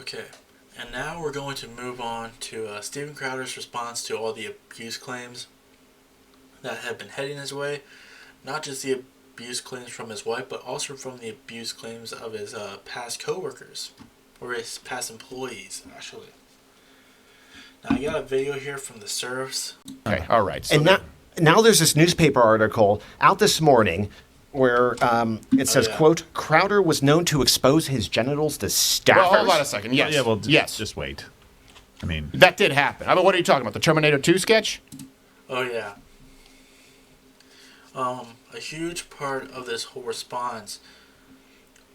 Okay, and now we're going to move on to Steven Crowder's response to all the abuse claims that have been heading his way. Not just the abuse claims from his wife, but also from the abuse claims of his past coworkers, or his past employees, actually. Now, I got a video here from the Serfs. Okay, all right. So And now there's this newspaper article out this morning where it says, yeah. quote, Crowder was known to expose his genitals to staffers. well, hold on a second. Yes. Yeah, well, yes. just wait. I mean, That did happen. I mean, what are you talking about? The Terminator 2 sketch? Oh, yeah. A huge part of this whole response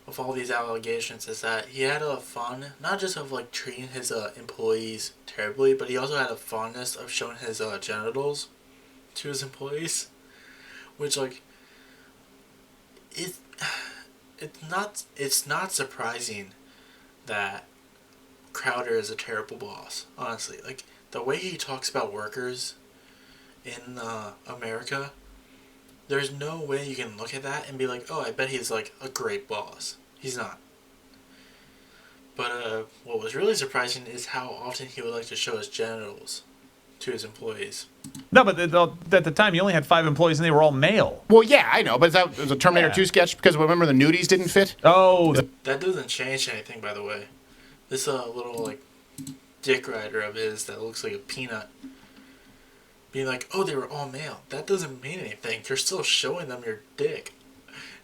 of all these allegations is that he had a fun, not just of like treating his employees terribly, but he also had a fondness of showing his genitals to his employees, which like it's not surprising that Crowder is a terrible boss. Honestly, like the way he talks about workers in America, there's no way you can look at that and be like, oh, I bet he's like a great boss. He's not. But what was really surprising is how often he would like to show his genitals to his employees. no, but at the time you only had 5 employees and they were all male. Well, yeah, I know, but that was a Terminator Yeah. 2 sketch because remember the nudies didn't fit? Oh, That doesn't change anything, by the way. This little like dick rider of his that looks like a peanut, being like, oh, they were all male. That doesn't mean anything. You're still showing them your dick.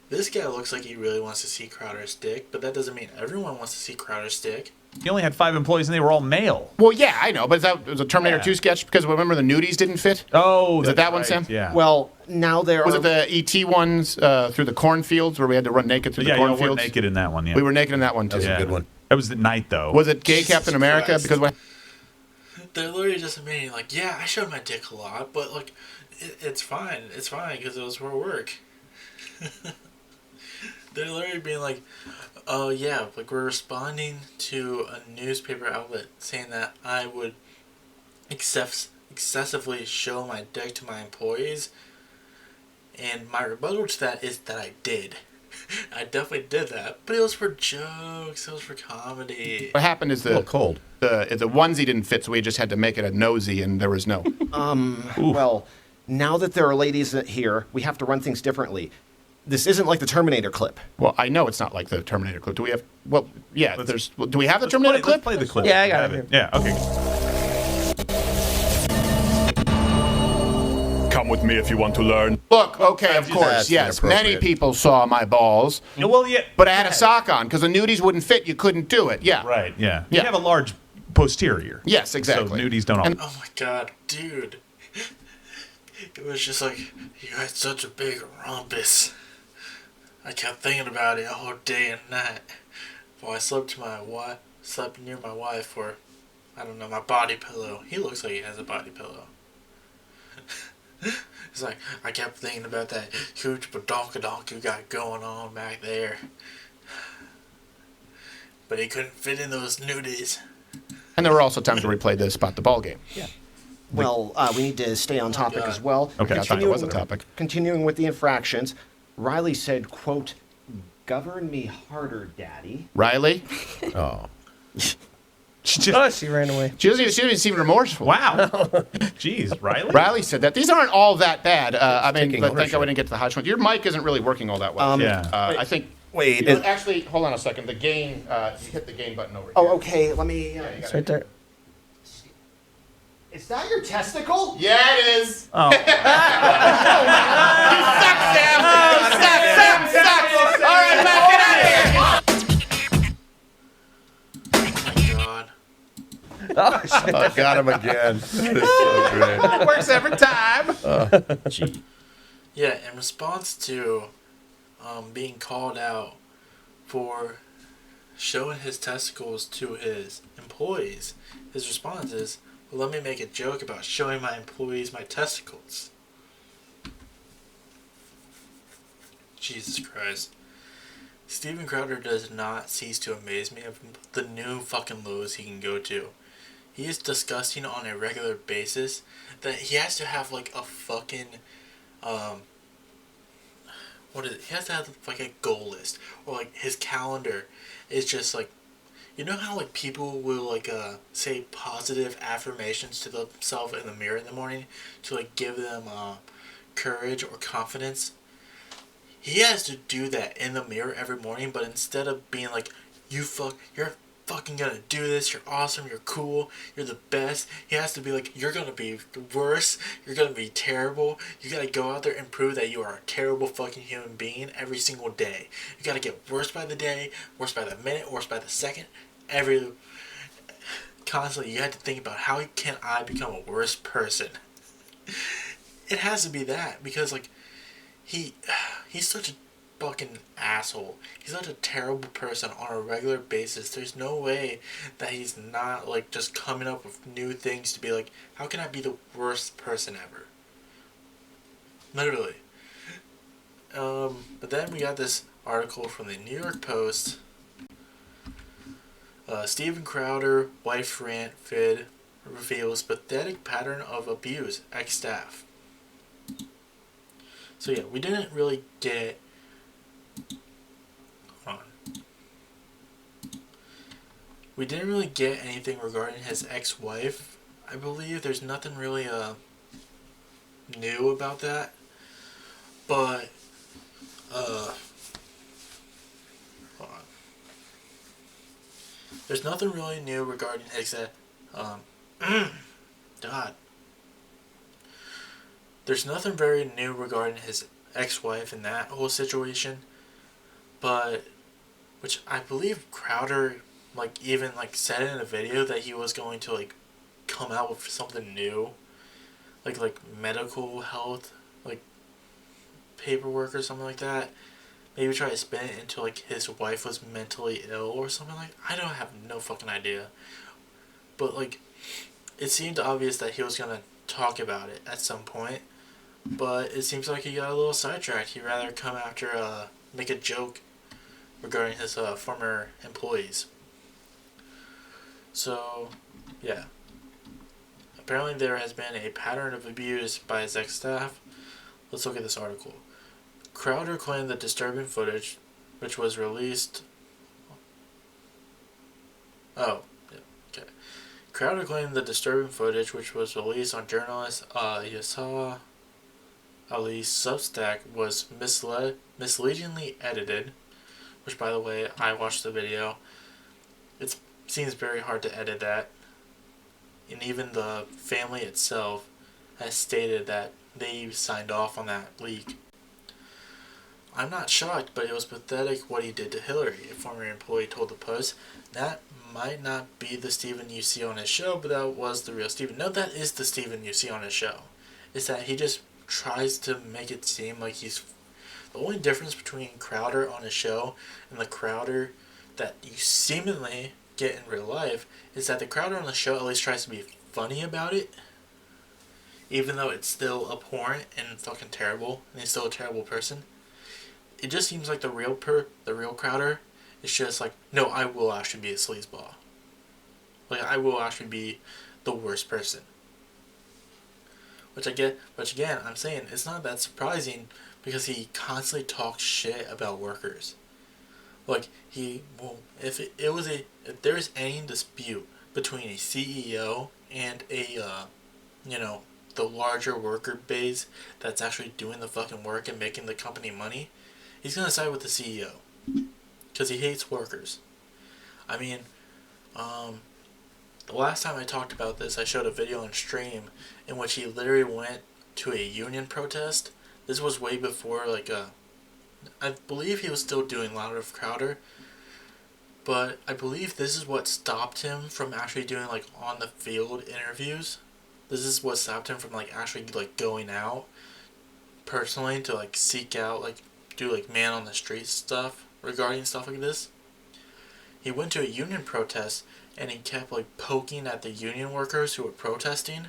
This guy looks like he really wants to see Crowder's dick, but that doesn't mean everyone wants to see Crowder's dick. you only had 5 employees and they were all male. Well, yeah, I know, but that was a Terminator Yeah. 2 sketch because remember the nudies didn't fit? Oh, Is it that's that one, right, Sam? Yeah. Well, now there Was are... it the ET ones through the cornfields where we had to run naked through yeah, the you were cornfields? naked in that one. Yeah, We were naked in that one too. That was Yeah. a good one. That was at night though. Was it Gay Jesus Captain America? Christ. Because when They're literally just admitting, like, yeah, I showed my dick a lot, but, like, it's fine. It's fine because it was for work. They're literally being like, oh, yeah, like, we're responding to a newspaper outlet saying that I would excessively show my dick to my employees. And my rebuttal to that is that I did. I definitely did that. But it was for jokes. It was for comedy. what happened is A little cold. the onesie didn't fit, so we just had to make it a nosy, and there was no. Well, now that there are ladies here, we have to run things differently. This isn't like the Terminator clip. Well, I know it's not like the Terminator clip. Do we have? Well, yeah. Do we have the Let's Terminator play, clip? Let's play the clip. Yeah, I got Have it Yeah. Okay. Come with me if you want to learn. Look, okay, of course, That's yes. Many inappropriate. people saw my balls, Well, yeah. but I had a sock on because the nudies wouldn't fit. You couldn't do it. Yeah. Right. Yeah. Yeah. You have a large posterior. Yes, exactly. So nudies don't all. And- Oh my god, dude. It was just like, you had such a big rumpus. I kept thinking about it all day and night. While I slept near my wife for, I don't know, my body pillow. He looks like he has a body pillow. It's like, I kept thinking about that huge badonkadonk you got going on back there. But he couldn't fit in those nudies. And there were also times where we played the spot the ball game. Yeah. Well, we need to stay on topic God. as well. Okay, I thought it was a topic. Continuing with the infractions, Riley said, quote, govern me harder, daddy. Riley, Oh. She just- Oh, she ran away. she doesn't even seem remorseful. wow. Jeez, Riley. Riley said that. These aren't all that bad. I mean, Taking I think I ownership. wouldn't get to the hot one. Your mic isn't really working all that well. Yeah. I think. Wait, You know, actually, hold on a second. The gain, you hit the gain button over here. Oh, okay, let me... It's right there. Is that your testicle? Yeah, it is. Oh. You suck, Sam. You suck. Sam sucks. All right, Matt, get out of here. Oh my god. I got him again. It's so great. Works every time. Yeah, in response to being called out for showing his testicles to his employees, his response is, well, let me make a joke about showing my employees my testicles. Jesus Christ. Steven Crowder does not cease to amaze me of the new fucking lows he can go to. He is disgusting on a regular basis that he has to have like a fucking what is it? He has to have like a goal list, or like his calendar is just like You know how like people will like say positive affirmations to themselves in the mirror in the morning to like give them courage or confidence? He has to do that in the mirror every morning, but instead of being like, you're fucking gonna do this, you're awesome, you're cool, you're the best, he has to be like, you're gonna be worse, you're gonna be terrible, you gotta go out there and prove that you are a terrible fucking human being every single day. You gotta get worse by the day, worse by the minute, worse by the second, constantly you have to think about how can I become a worse person. It has to be that, because like, he's such a fucking asshole. He's such a terrible person on a regular basis. There's no way that he's not like just coming up with new things to be like, how can I be the worst person ever? Literally. But then we got this article from the New York Post. Steven Crowder, wife rant vid reveals pathetic pattern of abuse ex-staff. So yeah, we didn't really get. Hold on. We didn't really get anything regarding his ex-wife. I believe there's nothing really new about that. But hold on. There's nothing really new regarding his God. There's nothing very new regarding his ex-wife in that whole situation, but which I believe Crowder like even like said in a video that he was going to like come out with something new, like medical health like paperwork or something like that. Maybe try to spin it into like his wife was mentally ill or something like. I don't have no fucking idea, but like it seemed obvious that he was gonna talk about it at some point. But it seems like he got a little sidetracked. He'd rather come after, make a joke regarding his former employees. So, yeah. Apparently there has been a pattern of abuse by his ex-staff. Let's look at this article. Crowder claimed the disturbing footage, which was released... Oh, yeah, okay. Crowder claimed the disturbing footage, which was released on journalist Yasser Ali's Substack, was misleadingly edited, which, by the way, I watched the video. It seems very hard to edit that, and even the family itself has stated that they signed off on that leak. I'm not shocked, but it was pathetic what he did to Hillary, a former employee told the Post. That might not be the Steven you see on his show, but that was the real Steven. No, that is the Steven you see on his show. It's that he just tries to make it seem like he's... The only difference between Crowder on his show and the Crowder that you seemingly get in real life is that the Crowder on the show at least tries to be funny about it, even though it's still abhorrent and fucking terrible, and he's still a terrible person. It just seems like the real Crowder is just like, no, I will actually be a sleazeball. Like, I will actually be the worst person. Which I get, which again, I'm saying, it's not that surprising because he constantly talks shit about workers. Like, if there's any dispute between a CEO and a, the larger worker base that's actually doing the fucking work and making the company money, he's gonna side with the CEO. Because he hates workers. I mean, the last time I talked about this, I showed a video on stream in which he literally went to a union protest. This was way before, I believe he was still doing Louder of Crowder, but I believe this is what stopped him from actually doing, on the field interviews. This is what stopped him from, actually, going out personally to, seek out, do, man on the street stuff regarding stuff like this. He went to a union protest and he kept poking at the union workers who were protesting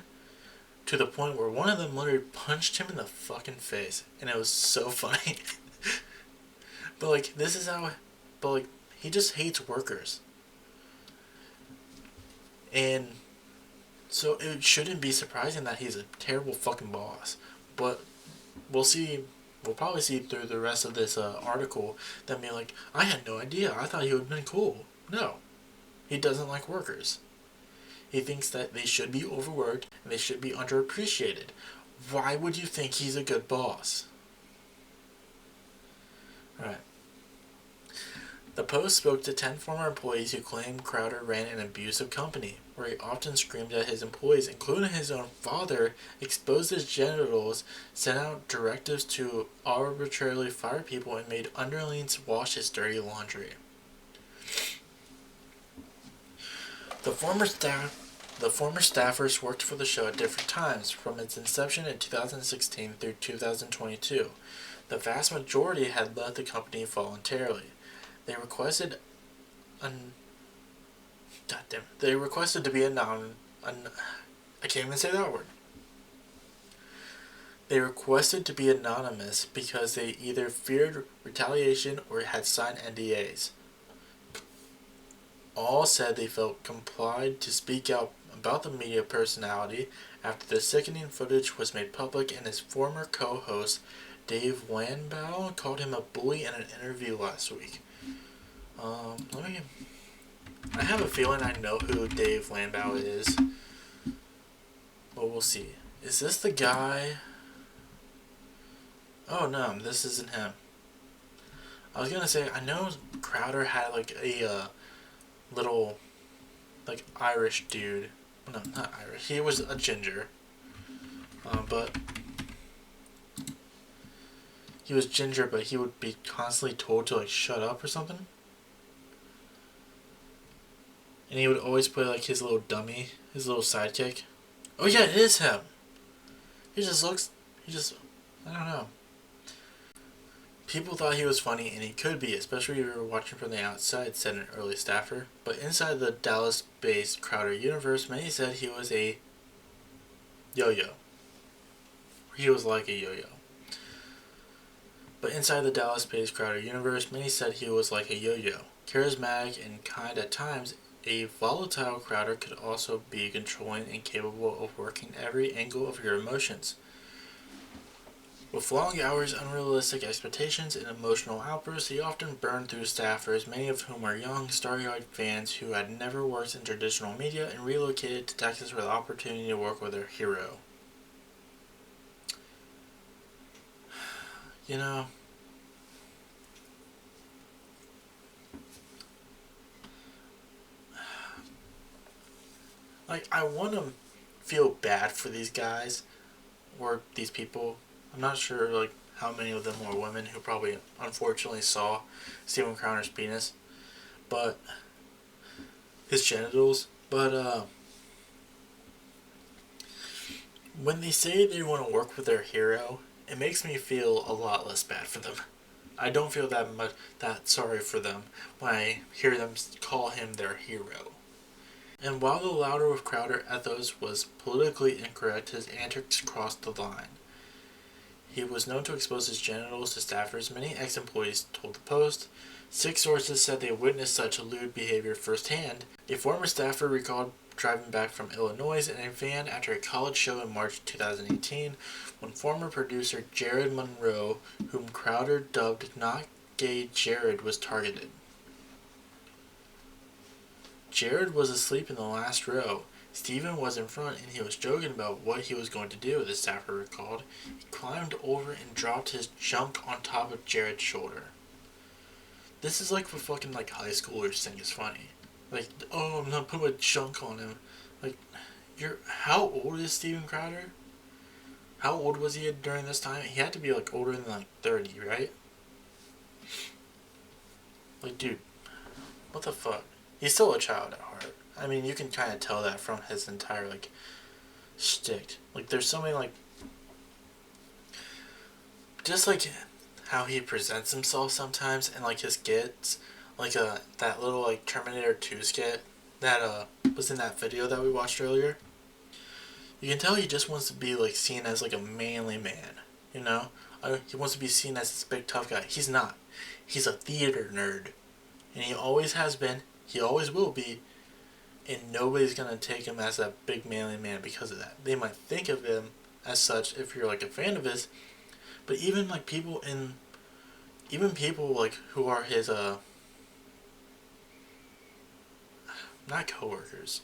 to the point where one of them literally punched him in the fucking face, and it was so funny. But this is how, he just hates workers. And so it shouldn't be surprising that he's a terrible fucking boss. But we'll probably see through the rest of this article that I had no idea. I thought he would have been cool. No. He doesn't like workers. He thinks that they should be overworked and they should be underappreciated. Why would you think he's a good boss? Alright. The Post spoke to 10 former employees who claimed Crowder ran an abusive company, where he often screamed at his employees, including his own father, exposed his genitals, sent out directives to arbitrarily fire people, and made underlings wash his dirty laundry. The former staffers worked for the show at different times, from its inception in 2016 through 2022. The vast majority had left the company voluntarily. They requested to be I can't even say that word. They requested to be anonymous because they either feared retaliation or had signed NDAs. All said they felt compelled to speak out about the media personality after the sickening footage was made public, and his former co-host Dave Landau called him a bully in an interview last week. I have a feeling I know who Dave Landau is, but we'll see. Is this the guy? Oh no, this isn't him. I was gonna say, I know Crowder had like a little like Irish dude. No, not Irish. He was a ginger. But he was ginger, but he would be constantly told to like shut up or something. And he would always play like his little dummy, his little sidekick. Oh yeah, it is him. I don't know. People thought he was funny, and he could be, especially if you were watching from the outside, said an early staffer. But inside the Dallas-based Crowder universe, many said he was a yo-yo. He was like a yo-yo. But inside the Dallas-based Crowder universe, many said he was like a yo-yo. Charismatic and kind at times, a volatile Crowder could also be controlling and capable of working every angle of your emotions. With long hours, unrealistic expectations, and emotional outbursts, he often burned through staffers, many of whom were young, starry-eyed fans who had never worked in traditional media and relocated to Texas for the opportunity to work with their hero. You know, like, I want to feel bad for these guys, or these people. I'm not sure, like, how many of them were women who probably, unfortunately, saw Steven Crowder's penis, but his genitals. But when they say they want to work with their hero, it makes me feel a lot less bad for them. I don't feel that sorry for them when I hear them call him their hero. And while the Louder with Crowder ethos was politically incorrect, his antics crossed the line. He was known to expose his genitals to staffers, many ex-employees told the Post. 6 sources said they witnessed such lewd behavior firsthand. A former staffer recalled driving back from Illinois in a van after a college show in March 2018, when former producer Jared Monroe, whom Crowder dubbed Not Gay Jared, was targeted. Jared was asleep in the last row. Steven was in front, and he was joking about what he was going to do, the staffer recalled. He climbed over and dropped his junk on top of Jared's shoulder. This is like what fucking like high schoolers think is funny. Like, oh, I'm gonna put my junk on him. Like, how old is Steven Crowder? How old was he during this time? He had to be like older than like 30, right? Like, dude, what the fuck? He's still a child at heart. I mean, you can kind of tell that from his entire, like, shtick. Like, there's so many, like, just, like, how he presents himself sometimes, and, like, his skits, like, that little, like, Terminator 2 skit that, was in that video that we watched earlier. You can tell he just wants to be, like, seen as, like, a manly man, you know? He wants to be seen as this big, tough guy. He's not. He's a theater nerd. And he always has been. He always will be. And nobody's gonna take him as a big manly man because of that. They might think of him as such if you're like a fan of his, but even like people like who are his not coworkers,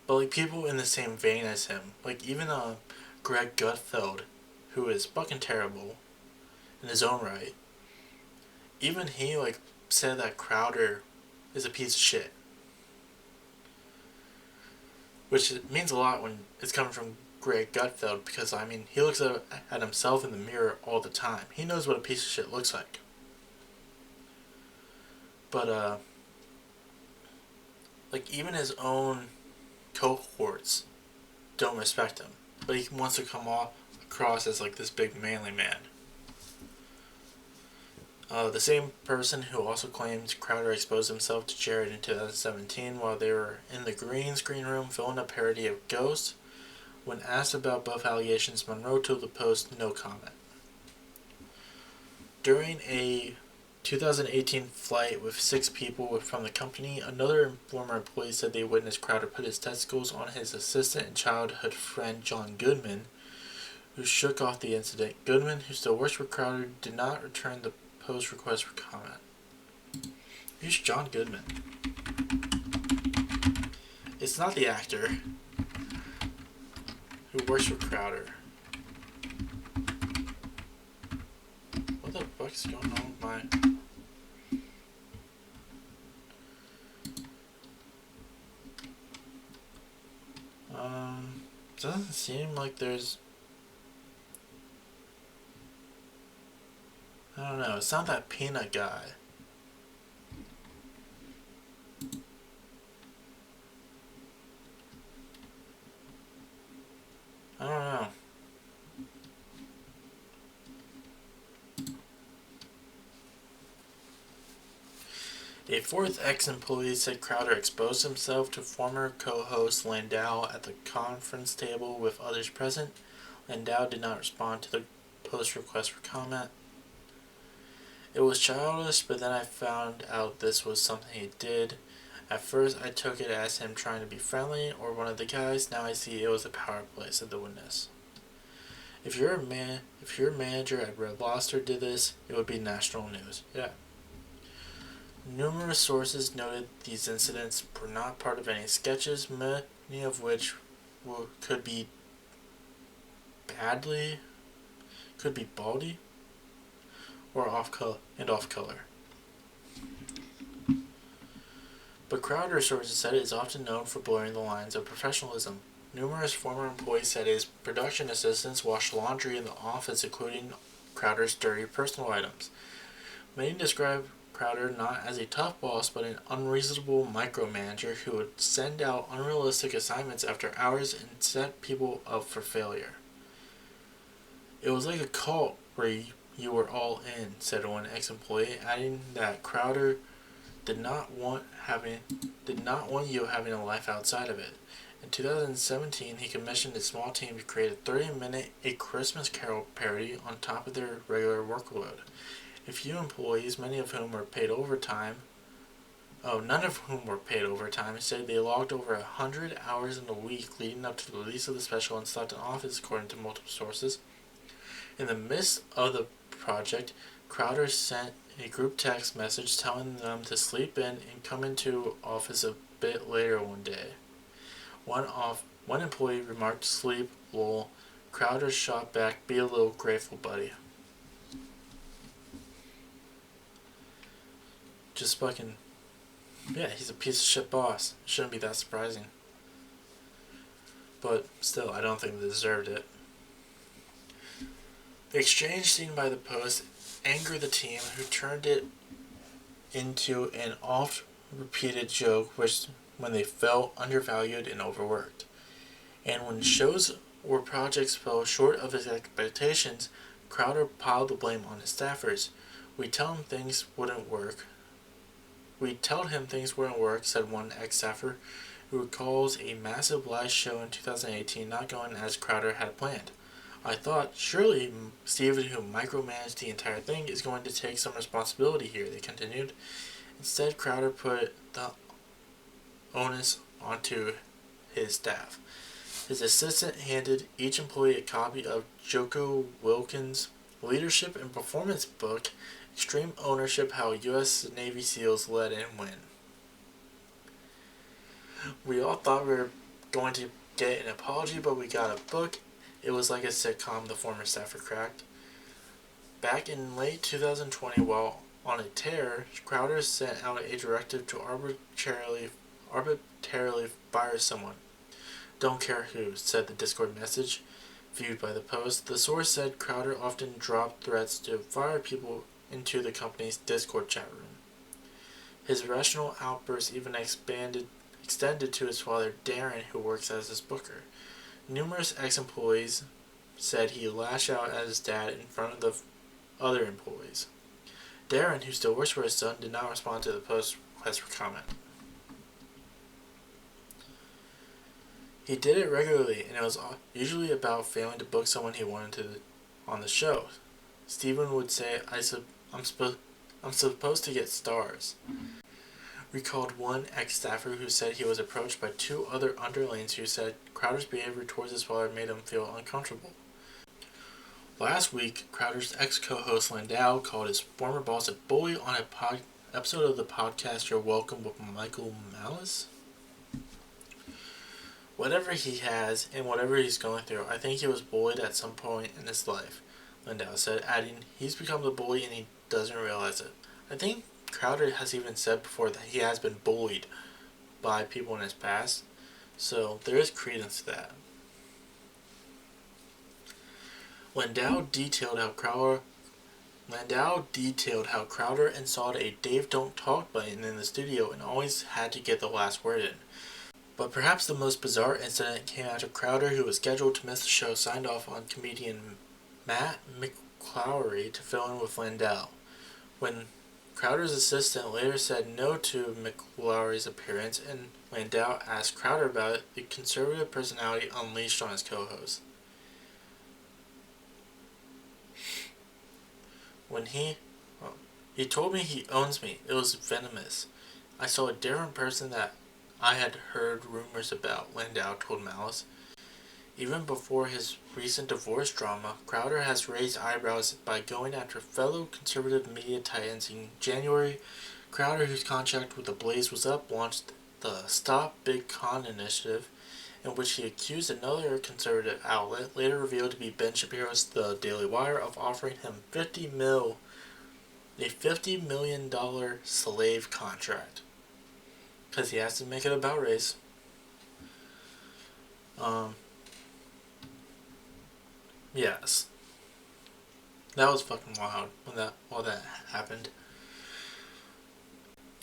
but like people in the same vein as him. Like even Greg Gutfeld, who is fucking terrible in his own right. Even he like said that Crowder is a piece of shit, which means a lot when it's coming from Greg Gutfeld, because I mean he looks at himself in the mirror all the time. He knows what a piece of shit looks like. But like even his own cohorts don't respect him, but he wants to come across as like this big manly man. The same person who also claimed Crowder exposed himself to Jared in 2017 while they were in the green screen room filming a parody of Ghost. When asked about both allegations, Monroe told the Post no comment. During a 2018 flight with 6 people from the company, another former employee said they witnessed Crowder put his testicles on his assistant and childhood friend John Goodman, who shook off the incident. Goodman, who still works for Crowder, did not return the Post request for comment. Who's John Goodman? It's not the actor who works for Crowder. What the fuck is going on with my... Doesn't seem like there's... I don't know, it's not that peanut guy. I don't know. A fourth ex-employee said Crowder exposed himself to former co-host Landau at the conference table with others present. Landau did not respond to the Post request for comment. It was childish, but then I found out this was something he did. At first, I took it as him trying to be friendly or one of the guys. Now I see it was a power play, said the witness. If your manager at Red Lobster did this, it would be national news. Yeah. Numerous sources noted these incidents were not part of any sketches, many of which could be baldy, or off color. But Crowder, sources said, is often known for blurring the lines of professionalism. Numerous former employees said his production assistants washed laundry in the office, including Crowder's dirty personal items. Many describe Crowder not as a tough boss, but an unreasonable micromanager who would send out unrealistic assignments after hours and set people up for failure. It was like a cult where you were all in, said one ex-employee, adding that Crowder did not want you having a life outside of it. In 2017, he commissioned a small team to create a 30-minute A Christmas Carol parody on top of their regular workload. A few employees, none of whom were paid overtime, said they logged over 100 hours in a week leading up to the release of the special and slept in office, according to multiple sources. In the midst of the project, Crowder sent a group text message telling them to sleep in and come into office a bit later one day. One employee remarked, "Sleep, lol." Crowder shot back, "Be a little grateful, buddy." Just fucking... yeah, he's a piece of shit boss. Shouldn't be that surprising. But still, I don't think they deserved it. The exchange seen by the Post angered the team, who turned it into an oft-repeated joke when they felt undervalued and overworked. And when shows or projects fell short of his expectations, Crowder piled the blame on his staffers. We told him things wouldn't work, said one ex-staffer, who recalls a massive live show in 2018 not going as Crowder had planned. I thought, surely Steven, who micromanaged the entire thing, is going to take some responsibility here, they continued. Instead, Crowder put the onus onto his staff. His assistant handed each employee a copy of Jocko Wilkins' Leadership and Performance book, Extreme Ownership: How U.S. Navy SEALs Led and Win. We all thought we were going to get an apology, but we got a book. It was like a sitcom, the former staffer cracked. Back in late 2020, while on a tear, Crowder sent out a directive to arbitrarily fire someone. Don't care who, said the Discord message, viewed by the Post. The source said Crowder often dropped threats to fire people into the company's Discord chat room. His irrational outbursts even extended to his father, Darren, who works as his booker. Numerous ex-employees said he lashed out at his dad in front of the other employees. Darren, who still works for his son, did not respond to the Post's request for comment. He did it regularly, and it was usually about failing to book someone he wanted on the show. Steven would say, I'm supposed to get stars. Recalled one ex-staffer who said he was approached by two other underlings who said Crowder's behavior towards his father made him feel uncomfortable. Last week, Crowder's ex-co-host Landau called his former boss a bully on an episode of the podcast You're Welcome with Michael Malice. Whatever he has and whatever he's going through, I think he was bullied at some point in his life, Landau said, adding, he's become the bully and he doesn't realize it. I think Crowder has even said before that he has been bullied by people in his past, so there is credence to that. Landau detailed how Crowder installed a Dave Don't Talk button in the studio and always had to get the last word in. But perhaps the most bizarre incident came after Crowder, who was scheduled to miss the show, signed off on comedian Matt McClowry to fill in with Landau. When Crowder's assistant later said no to McLaury's appearance, and Landau asked Crowder about it, the conservative personality unleashed on his co-host. When he told me he owns me, it was venomous. I saw a different person that I had heard rumors about, Landau told Malice. Even before his recent divorce drama, Crowder has raised eyebrows by going after fellow conservative media titans. In January, Crowder, whose contract with the Blaze was up, launched the Stop Big Con initiative, in which he accused another conservative outlet, later revealed to be Ben Shapiro's The Daily Wire, of offering him a $50 million slave contract. Because he has to make it about race. Yes. That was fucking wild when all that happened.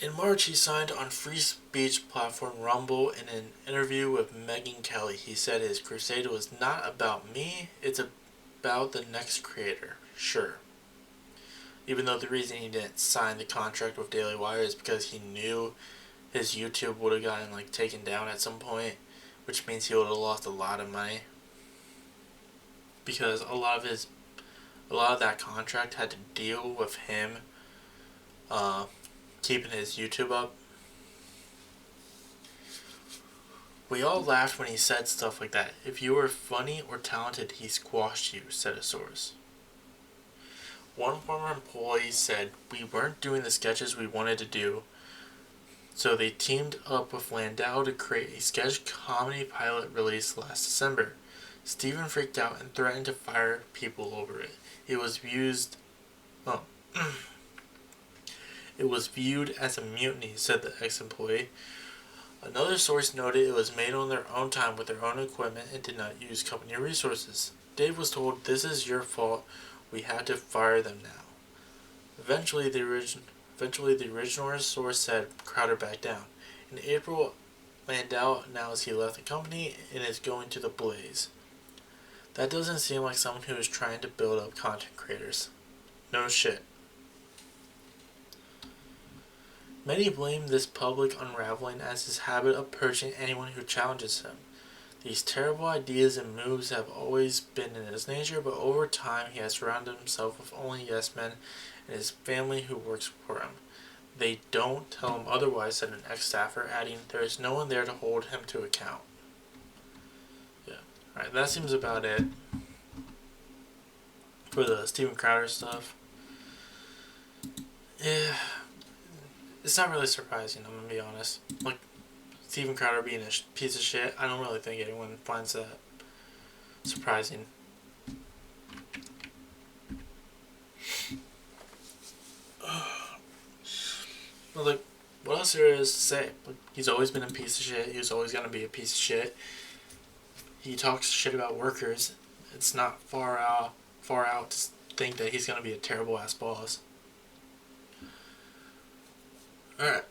In March, he signed on free speech platform Rumble. In an interview with Megyn Kelly, he said his crusade was not about me, it's about the next creator. Sure. Even though the reason he didn't sign the contract with Daily Wire is because he knew his YouTube would have gotten taken down at some point, which means he would have lost a lot of money. Because a lot of that contract had to deal with him keeping his YouTube up. We all laughed when he said stuff like that. If you were funny or talented, he squashed you, said a source. One former employee said, we weren't doing the sketches we wanted to do, so they teamed up with Landau to create a sketch comedy pilot released last December. Steven freaked out and threatened to fire people over it. It was viewed as a mutiny, said the ex-employee. Another source noted it was made on their own time with their own equipment and did not use company resources. Dave was told, this is your fault, we had to fire them now. Eventually the original source said Crowder backed down. In April, Landau announced he left the company and is going to the Blaze. That doesn't seem like someone who is trying to build up content creators. No shit. Many blame this public unraveling as his habit of purging anyone who challenges him. These terrible ideas and moves have always been in his nature, but over time he has surrounded himself with only yes men and his family who works for him. They don't tell him otherwise, said an ex-staffer, adding, there is no one there to hold him to account. Yeah. Alright, that seems about it for the Steven Crowder stuff. Yeah. It's not really surprising, I'm gonna be honest. Steven Crowder being a piece of shit, I don't really think anyone finds that surprising. Well, like, what else there is to say? Like, he's always been a piece of shit. He was always gonna be a piece of shit. He talks shit about workers. It's not far out to think that he's gonna be a terrible ass boss. All right.